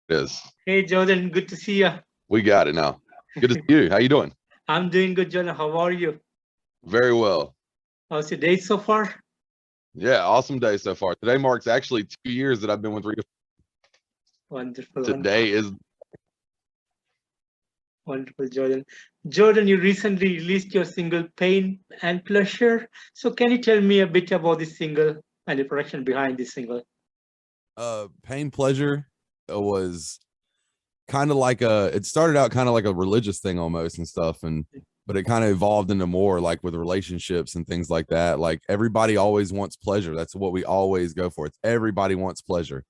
It is. Hey Jordan, good to see you. We got it now. Good to see you. How you doing? I'm doing good, Jordan. How are you? Very well. How's your day so far? Yeah, awesome day so far. Today marks actually 2 years that I've been with Redefind. Wonderful, Today is wonderful, Jordan. Jordan, you recently released your single Pain and Pleasure. So can you tell me a bit about this single and the production behind this single? Pain Pleasure was kind of like it started out kind of like a religious thing almost and stuff, and but it kind of evolved into more like with relationships and things like that. Like everybody always wants pleasure. That's what we always go for. It's everybody wants pleasure.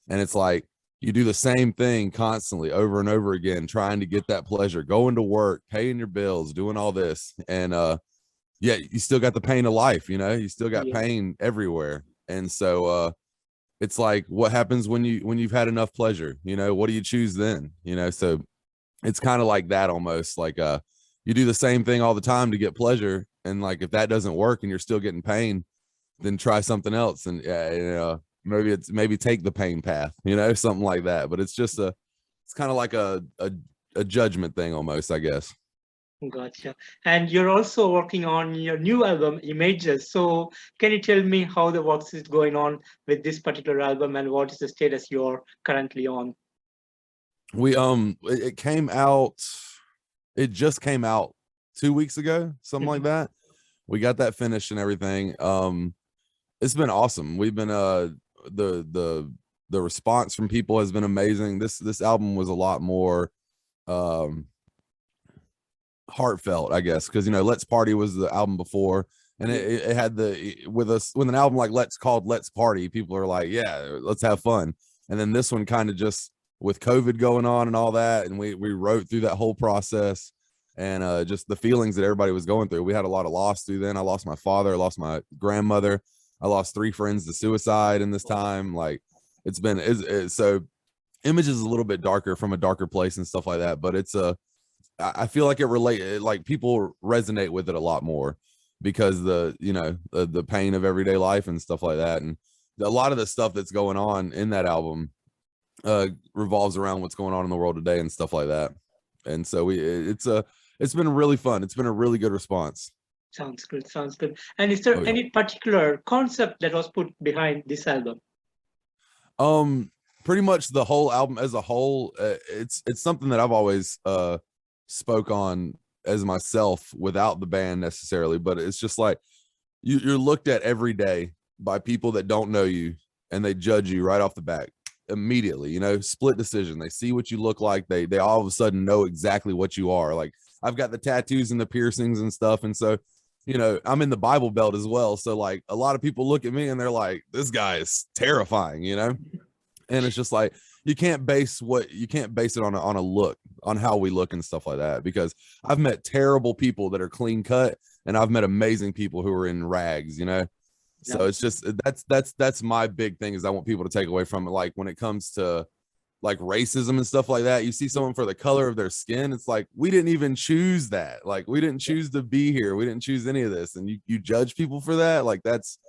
And it's like you do the same thing constantly over and over again, trying to get that pleasure, going to work, paying your bills, doing all this. And yeah, you still got the pain of life, you still got Yeah, pain everywhere. And so it's like what happens when you've had enough pleasure, what do you choose then? So it's kind of like that almost like you do the same thing all the time to get pleasure, and like if that doesn't work and you're still getting pain, then try something else. And maybe take the pain path, something like that. But it's kind of like a judgment thing almost, I guess. gotcha. And you're also working on your new album, Images. So can you tell me how the work is going on with this particular album and what is the status you're currently on? It came out, it just came out 2 weeks ago, something like that. We got that finished and everything. It's been awesome. We've been the response from people has been amazing. This album was a lot more heartfelt, I guess, because Let's Party was the album before, and it had with an album like Let's Party, people are like, yeah, let's have fun. And then this one kind of just with COVID going on and all that, and we wrote through that whole process, and just the feelings that everybody was going through. We had a lot of loss through then. I lost my father, I lost my grandmother, I lost 3 friends to suicide in this time. Like so Images is a little bit darker, from a darker place and stuff like that, but I feel like like people resonate with it a lot more because the pain of everyday life and stuff like that. And a lot of the stuff that's going on in that album revolves around what's going on in the world today and stuff like that. And so it's been really fun. It's been a really good response. Sounds good. Sounds good. And is there Oh, yeah. any particular concept that was put behind this album? Pretty much the whole album as a whole, it's something that I've always spoke on as myself without the band necessarily, but it's just like you're looked at every day by people that don't know you, and they judge you right off the bat immediately. Split decision. They see what you look like, they all of a sudden know exactly what you are. Like I've got the tattoos and the piercings and stuff, and so I'm in the Bible Belt as well, so like a lot of people look at me and they're like, this guy is terrifying. And it's just like you can't base it on a look, on how we look and stuff like that, because I've met terrible people that are clean cut, and I've met amazing people who are in rags. So it's just that's my big thing, is I want people to take away from it. Like when it comes to like racism and stuff like that, you see someone for the color of their skin, it's like, we didn't even choose that. Like we didn't choose to be here, we didn't choose any of this, and you judge people for that. Like that's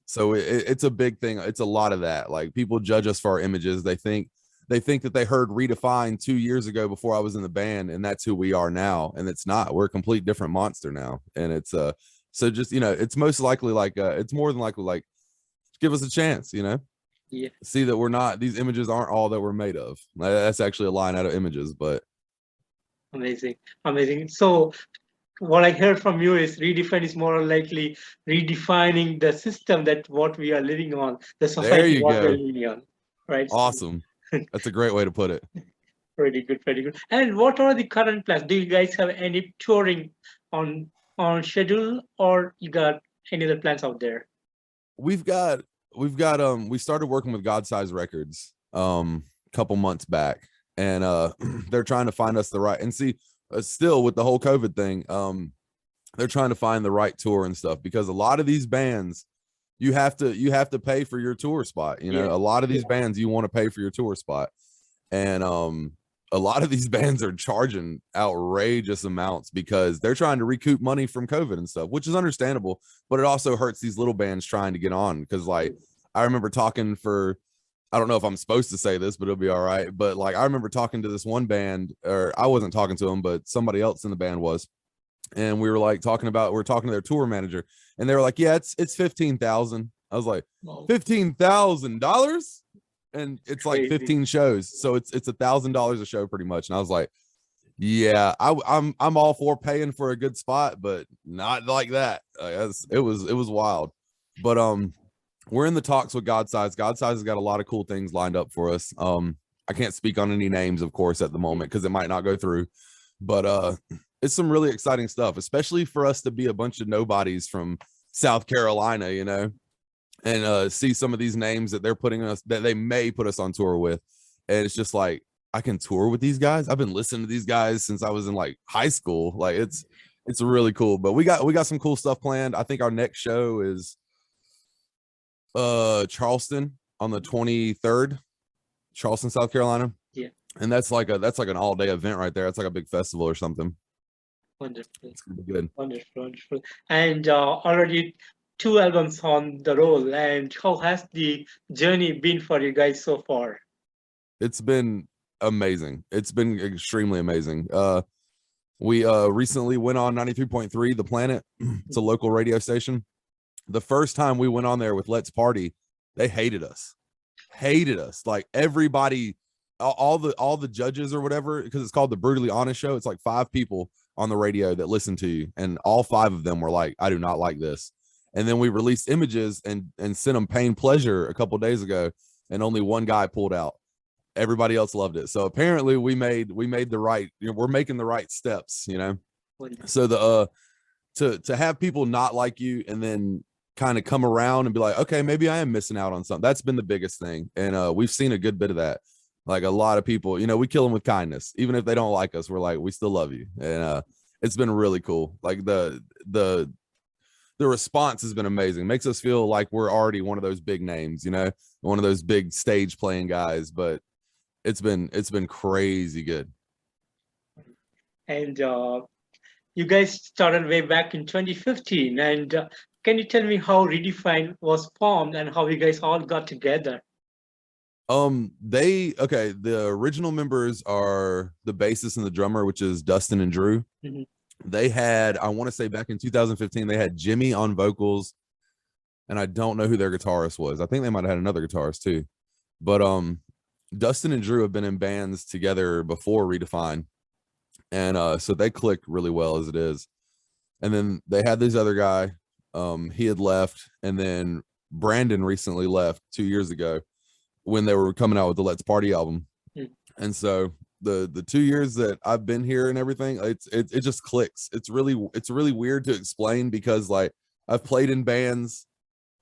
so it's a big thing. It's a lot of that. Like people judge us for our images. They think that they heard Redefined 2 years ago before I was in the band, and that's who we are now. And it's not. We're a complete different monster now. And it's so just it's most likely like it's more than likely like, give us a chance, Yeah. see that we're not, these images aren't all that we're made of. That's actually a line out of Images, but Amazing. Amazing. So what I heard from you is Redefine is more likely redefining the system that what we are living on, the there society you what we're go. living on, right? Awesome. That's a great way to put it. Pretty good, pretty good. And what are the current plans? Do you guys have any touring on schedule, or you got any other plans out there? We've got we started working with God Size Records a couple months back, and they're trying to find us the right, and see still with the whole COVID thing, they're trying to find the right tour and stuff, because a lot of these bands, you have to pay for your tour spot. Yeah. A lot of these bands, you want to pay for your tour spot, and a lot of these bands are charging outrageous amounts because they're trying to recoup money from COVID and stuff, which is understandable, but it also hurts these little bands trying to get on. Because like I remember talking for I don't know if I'm supposed to say this, but it'll be all right. But like, I remember talking to this one band, or I wasn't talking to them, but somebody else in the band was, and we were like talking to their tour manager, and they were like, yeah, it's 15,000. I was like, Wow. $15,000, and it's like Crazy. 15 shows, so it's $1,000 a show pretty much. And I was like, yeah, I'm all for paying for a good spot, but not like that. It was wild. But we're in the talks with Godsize. Godsize has got a lot of cool things lined up for us. I can't speak on any names, of course, at the moment because it might not go through. But it's some really exciting stuff, especially for us to be a bunch of nobodies from South Carolina, you know, and see some of these names that they may put us on tour with. And it's just like, I can tour with these guys. I've been listening to these guys since I was in like high school. Like it's really cool. But we got some cool stuff planned. I think our next show is Charleston on the 23rd, Charleston, South Carolina. Yeah. And that's like an all-day event right there. It's like a big festival or something. Wonderful. It's gonna be good. Wonderful. And already 2 albums on the roll. And how has the journey been for you guys so far? It's been amazing. It's been extremely amazing. We recently went on 93.3 The Planet. It's a local radio station. The first time we went on there with Let's Party, they hated us. Like everybody, all the judges or whatever, because it's called the Brutally Honest Show. It's like 5 people on the radio that listen to you, and all 5 of them were like, I do not like this. And then we released images and sent them Pain Pleasure a couple days ago, and only one guy pulled out. Everybody else loved it. So apparently we made the right, we're making the right steps, you know. So the to have people not like you and then kind of come around and be like, okay, maybe I am missing out on something. That's been the biggest thing. And we've seen a good bit of that. Like a lot of people, you know, we kill them with kindness. Even if they don't like us, we're like, we still love you. And it's been really cool. Like the response has been amazing. Makes us feel like we're already one of those big names, you know, one of those big stage playing guys. But it's been crazy good. And you guys started way back in 2015. And can you tell me how Redefined was formed and how you guys all got together? The original members are the bassist and the drummer, which is Dustin and Drew. Mm-hmm. They had, I want to say back in 2015, they had Jimmy on vocals, and I don't know who their guitarist was. I think they might have had another guitarist too. But Dustin and Drew have been in bands together before Redefined, and so they click really well as it is. And then they had this other guy, he had left, and then Brandon recently left 2 years ago when they were coming out with the Let's Party album. And so the 2 years that I've been here and everything, it just clicks. It's really weird to explain, because like I've played in bands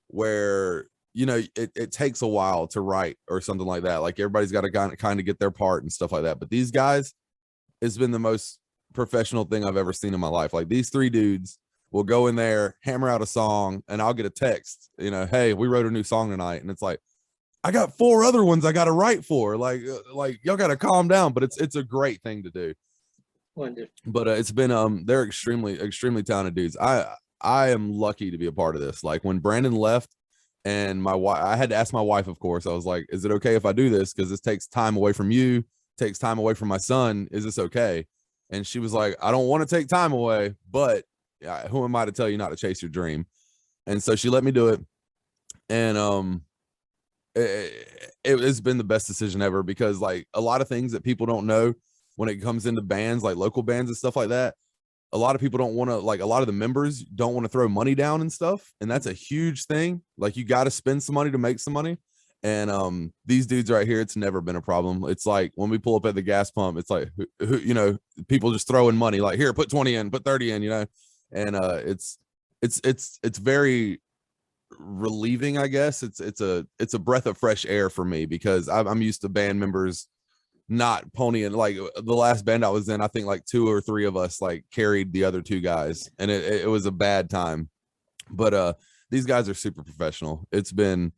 where, you know, it takes a while to write or something like that. Like everybody's got to kind of get their part and stuff like that. But these guys, it's been the most professional thing I've ever seen in my life. Like these 3 dudes will go in there, hammer out a song, and I'll get a text, you know, hey, we wrote a new song tonight. And it's like, I got 4 other ones I got to write for. Like y'all got to calm down. But it's a great thing to do. Wonderful. But it's been they're extremely talented dudes. I am lucky to be a part of this. Like when Brandon left, and my wife, I had to ask my wife, of course. I was like, is it okay if I do this? Because this takes time away from you, takes time away from my son. Is this okay? And she was like, I don't want to take time away, but who am I to tell you not to chase your dream? And so she let me do it. And it's been the best decision ever, because like a lot of things that people don't know when it comes into bands, like local bands and stuff like that, a lot of people don't want to, like a lot of the members don't want to throw money down and stuff. And that's a huge thing. Like you got to spend some money to make some money. And these dudes right here, it's never been a problem. It's like when we pull up at the gas pump, it's like, you know, people just throwing money, like here, put 20 in, put 30 in, you know. And it's very relieving, I guess. It's a breath of fresh air for me, because I'm used to band members not ponying. Like the last band I was in, I think like 2 or 3 of us like carried the other 2 guys, and it was a bad time. But these guys are super professional. It's been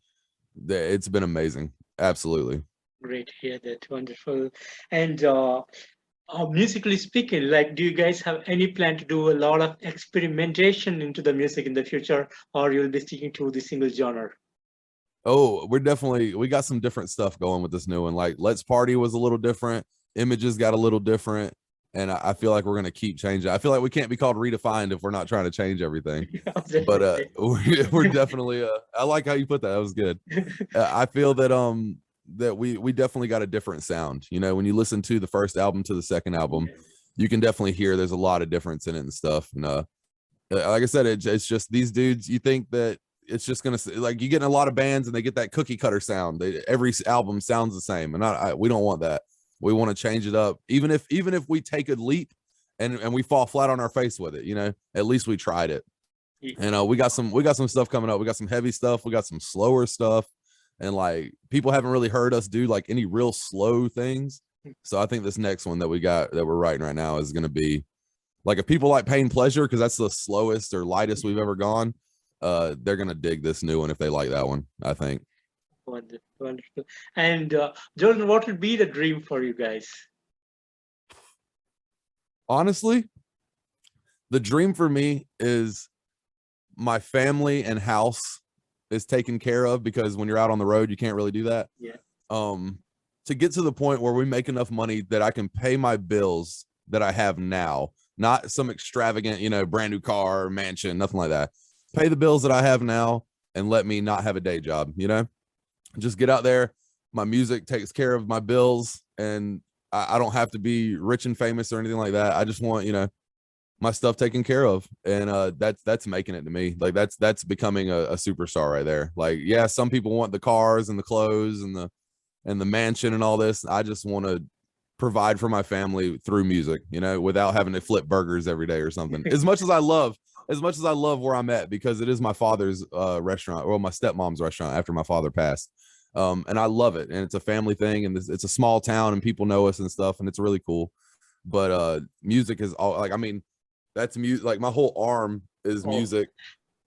amazing. Absolutely great to hear that. Wonderful. And musically speaking, like, do you guys have any plan to do a lot of experimentation into the music in the future, or you'll be sticking to the single genre? Oh, we got some different stuff going with this new one. Like Let's Party was a little different. Images got a little different. And I feel like we're going to keep changing. I feel like we can't be called Redefined if we're not trying to change everything. But we're definitely, I like how you put that. That was good. I feel that, that we definitely got a different sound. You know, when you listen to the first album to the second album, you can definitely hear there's a lot of difference in it and stuff. And like I said, it's just these dudes, you think that it's just gonna, like, you get in a lot of bands and they get that cookie cutter sound. Every album sounds the same, and we don't want that. We want to change it up, even if we take a leap and we fall flat on our face with it. You know, at least we tried it. And we got some stuff coming up. We got some heavy stuff. We got some slower stuff, and like people haven't really heard us do like any real slow things. So I think this next one that we're writing right now is going to be like, if people like Pain Pleasure, because that's the slowest or lightest we've ever gone, they're going to dig this new one if they like that one, I think. Wonderful, wonderful. And Jordan, what would be the dream for you guys? Honestly, the dream for me is my family and house is taken care of, because when you're out on the road, you can't really do that. Yeah. To get to the point where we make enough money that I can pay my bills that I have now, not some extravagant, you know, brand new car, mansion, nothing like that. Pay the bills that I have now and let me not have a day job, you know, just get out there. My music takes care of my bills, and I don't have to be rich and famous or anything like that. I just want, you know, my stuff taken care of, and that's making it to me. Like that's becoming a superstar right there. Like, yeah, some people want the cars and the clothes and the mansion and all this. I just want to provide for my family through music, you know, without having to flip burgers every day or something. As much as I love where I'm at, because it is my father's restaurant, or my stepmom's restaurant after my father passed. And I love it, and it's a family thing, and it's a small town, and people know us and stuff, and it's really cool. But music is all, like, I mean, that's music. Like, my whole arm is music.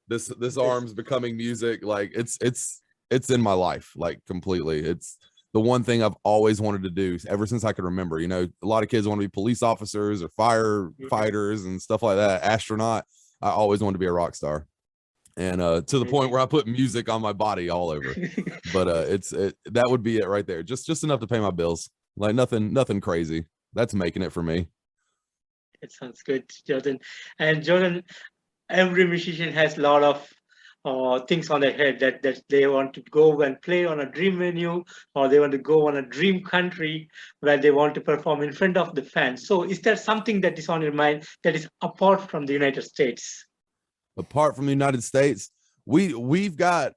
This arm's becoming music. Like, it's in my life, like, completely. It's the one thing I've always wanted to do ever since I could remember. You know, a lot of kids want to be police officers or firefighters and stuff like that, astronaut. I always wanted to be a rock star, and to the point where I put music on my body all over. But that would be it right there. Just enough to pay my bills. Like, nothing crazy. That's making it for me. It sounds good, Jordan. And Jordan, every musician has a lot of things on their head that they want to go and play on a dream venue, or they want to go on a dream country where they want to perform in front of the fans. So is there something that is on your mind that is apart from the United States? Apart from the United States, we've got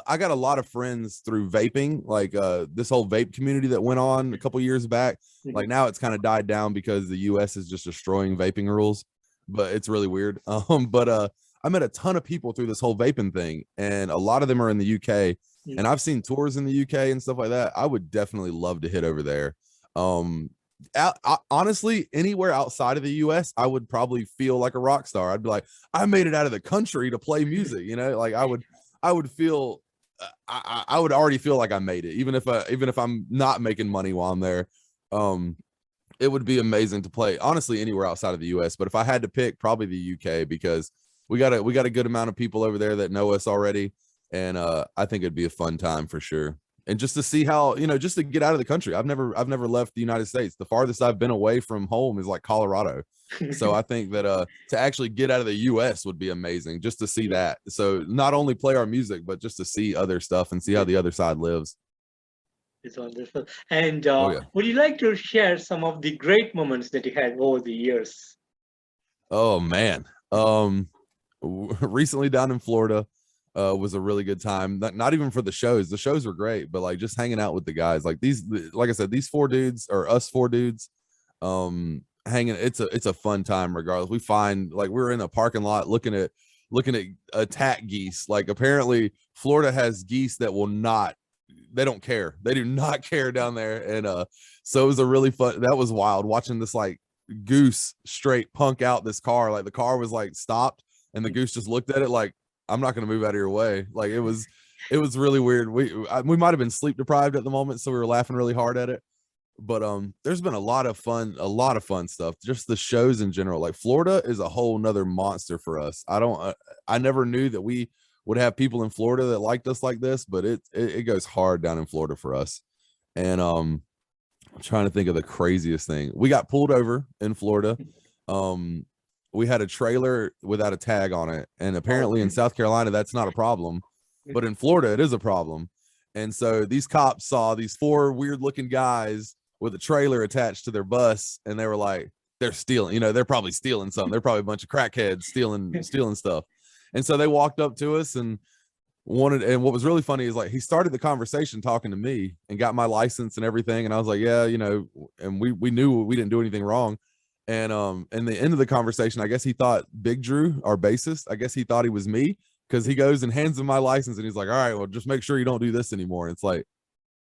I got a lot of friends through vaping, like this whole vape community that went on a couple years back. Like, now it's kind of died down because the US is just destroying vaping rules, but it's really weird. But I met a ton of people through this whole vaping thing, and a lot of them are in the UK, and I've seen tours in the UK and stuff like that. I would definitely love to hit over there. Honestly, anywhere outside of the US, I would probably feel like a rock star. I'd be like, I made it out of the country to play music, you know, like I would feel, I would already feel like I made it, even if I'm not making money while I'm there. It would be amazing to play, honestly, anywhere outside of the US. But if I had to pick, probably the UK, because we got a good amount of people over there that know us already, and I think it'd be a fun time for sure. And just to see how, you know, just to get out of the country. I've never left the United States. The farthest I've been away from home is like Colorado. So I think that to actually get out of the US would be amazing, just to see that. So not only play our music, but just to see other stuff and see how the other side lives. It's wonderful. And would you like to share some of the great moments that you had over the years? Oh man. Recently down in Florida, was a really good time. Not even for the shows. The shows were great, but like just hanging out with the guys. Like like I said, these four dudes, or us four dudes, hanging. It's a fun time regardless. We find, like, we were in a parking lot looking at attack geese. Like, apparently Florida has geese that they don't care. They do not care down there. And so it was a really fun, that was wild, watching this like goose straight punk out this car. Like, the car was like stopped, and the goose just looked at it like, I'm not going to move out of your way. Like, it was really weird. We might have been sleep deprived at the moment, so we were laughing really hard at it. But there's been a lot of fun stuff. Just the shows in general. Like, Florida is a whole nother monster for us. I never knew that we would have people in Florida that liked us like this, but it goes hard down in Florida for us. And I'm trying to think of the craziest thing. We got pulled over in Florida. We had a trailer without a tag on it, and apparently in South Carolina that's not a problem, but in Florida it is a problem. And so these cops saw these 4 weird looking guys with a trailer attached to their bus, and they were like, they're stealing, they're probably stealing something. They're probably a bunch of crackheads stealing stuff. And so they walked up to us and and what was really funny is like he started the conversation talking to me and got my license and everything, and I was like, yeah, and we knew we didn't do anything wrong. And in the end of the conversation, I guess he thought Big Drew, our bassist, I guess he thought he was me, because he goes and hands him my license and he's like, all right, well, just make sure you don't do this anymore. And it's like,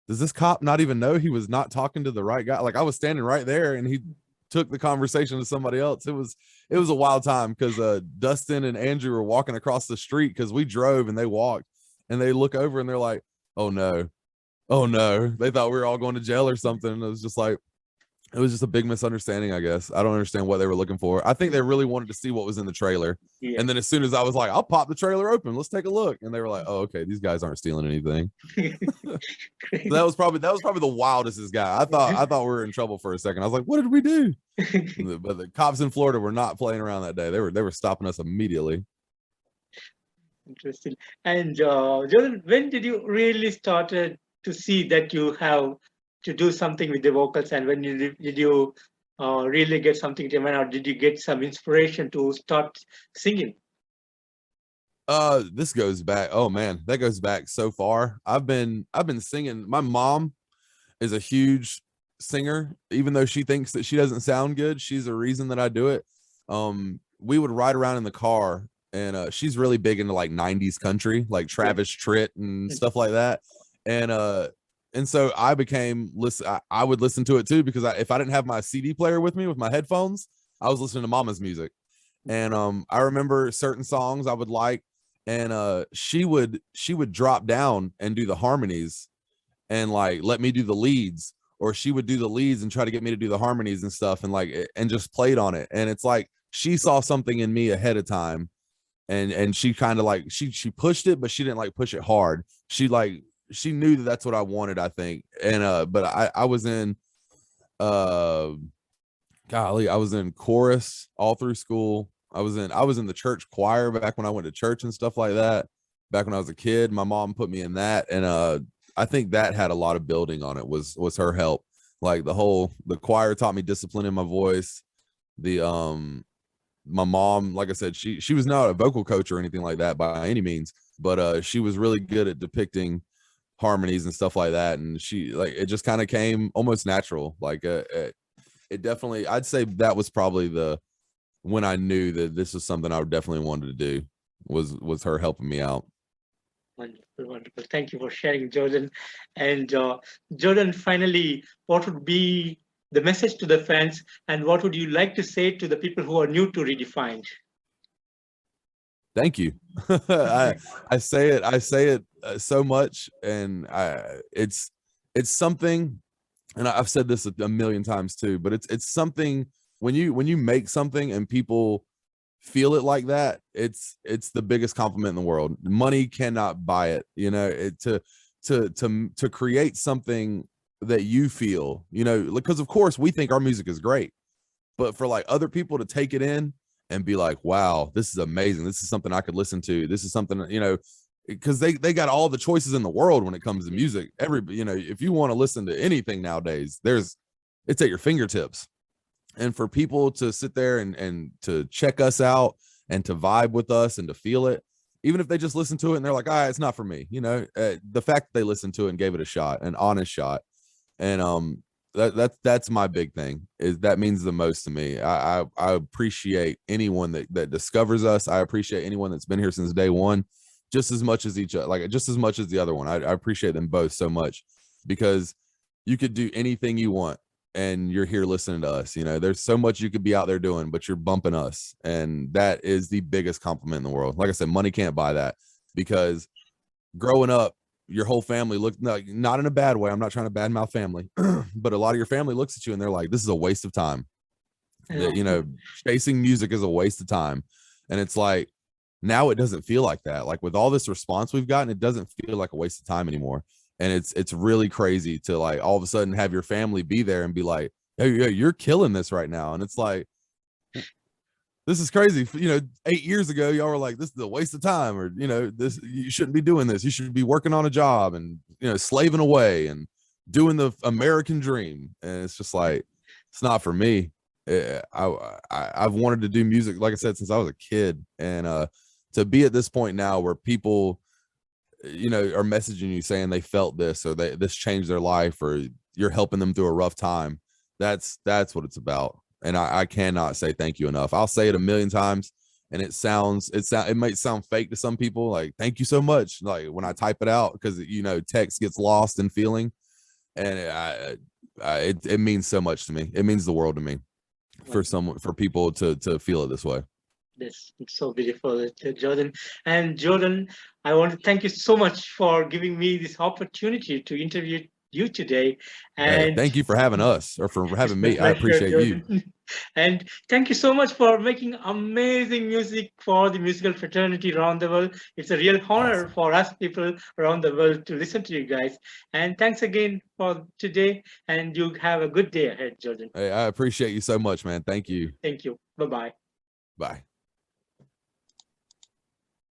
does this cop not even know he was not talking to the right guy? Like, I was standing right there and he took the conversation to somebody else. It was a wild time, because Dustin and Andrew were walking across the street, because we drove and they walked, and they look over and they're like, oh no, they thought we were all going to jail or something. And it was just a big misunderstanding, I guess. I don't understand what they were looking for. I think they really wanted to see what was in the trailer. Yeah. And then as soon as I was like, I'll pop the trailer open, let's take a look. And they were like, oh, okay, these guys aren't stealing anything. So that was probably the wildest guy. I thought we were in trouble for a second. I was like, what did we do? But the cops in Florida were not playing around that day. They were stopping us immediately. Interesting. And Jordan, when did you really started to see that you have to do something with the vocals, and when did you really get something to mind, or did you get some inspiration to start singing? This goes back, oh man, that goes back so far. I've been singing. My mom is a huge singer, even though she thinks that she doesn't sound good. She's the reason that I do it. We would ride around in the car, and she's really big into like 90s country, like Travis Tritt and stuff like that. And so I I would listen to it too, because if I didn't have my CD player with me with my headphones, I was listening to mama's music. And I remember certain songs I would like, and she would drop down and do the harmonies and like let me do the leads, or she would do the leads and try to get me to do the harmonies and stuff, and just played on it. And it's like she saw something in me ahead of time, and she kind of like she pushed it, but she didn't like push it hard. She knew that that's what I wanted, I think. And but I was in I was in chorus all through school. I was in the church choir back when I went to church and stuff like that. Back when I was a kid, my mom put me in that, and I think that had a lot of building on it, was her help. Like the choir taught me discipline in my voice. My mom, like I said, she was not a vocal coach or anything like that by any means, but she was really good at depicting harmonies and stuff like that, and it just kind of came almost natural. Like it definitely, I'd say that was probably when I knew that this was something I definitely wanted to do, was her helping me out. Wonderful. Thank you for sharing, Jordan. And Jordan, finally, what would be the message to the fans, and what would you like to say to the people who are new to Redefined? Thank you. I say it so much, and it's something, and I've said this a million times too, but it's something when you make something and people feel it like that, it's the biggest compliment in the world. Money cannot buy it. To create something that you feel, because of course we think our music is great, but for like other people to take it in and be like, wow, this is amazing, this is something I could listen to, this is something, because they got all the choices in the world when it comes to music. If you want to listen to anything nowadays, it's at your fingertips. And for people to sit there and to check us out and to vibe with us and to feel it, even if they just listen to it and they're like, it's not for me, the fact that they listened to it and gave it a shot, an honest shot. And that's my big thing, is that means the most to me. I appreciate anyone that discovers us. I appreciate anyone that's been here since day one, just as much as each other, like just as much as the other one. I appreciate them both so much, because you could do anything you want and you're here listening to us. There's so much you could be out there doing, but you're bumping us, and that is the biggest compliment in the world. Like I said, money can't buy that, because growing up, your whole family looked, not in a bad way, I'm not trying to badmouth family, but a lot of your family looks at you and they're like, this is a waste of time. Chasing music is a waste of time. And it's like, now it doesn't feel like that. Like with all this response we've gotten, it doesn't feel like a waste of time anymore. And it's really crazy to like all of a sudden have your family be there and be like, hey, you're killing this right now. And it's like, this is crazy. 8 years ago, y'all were like, this is a waste of time, or, this, you shouldn't be doing this. You should be working on a job and, slaving away and doing the American dream. And it's just like, it's not for me. I've wanted to do music, like I said, since I was a kid. And to be at this point now where people, are messaging you saying they felt this, or this changed their life, or you're helping them through a rough time. That's what it's about. And I cannot say thank you enough. I'll say it a million times, and it might sound fake to some people, like, thank you so much, like when I type it out, because text gets lost in feeling. And it means so much to me. It means the world to me for people to feel it this way. That's so beautiful, Jordan. And Jordan, I want to thank you so much for giving me this opportunity to interview you today. And thank you for having us, or for having me. I appreciate you. And thank you so much for making amazing music for the musical fraternity around the world. It's a real honor for us people around the world to listen to you guys. And thanks again for today. And you have a good day ahead, Jordan. Hey, I appreciate you so much, man. Thank you. Thank you. Bye-bye. Bye.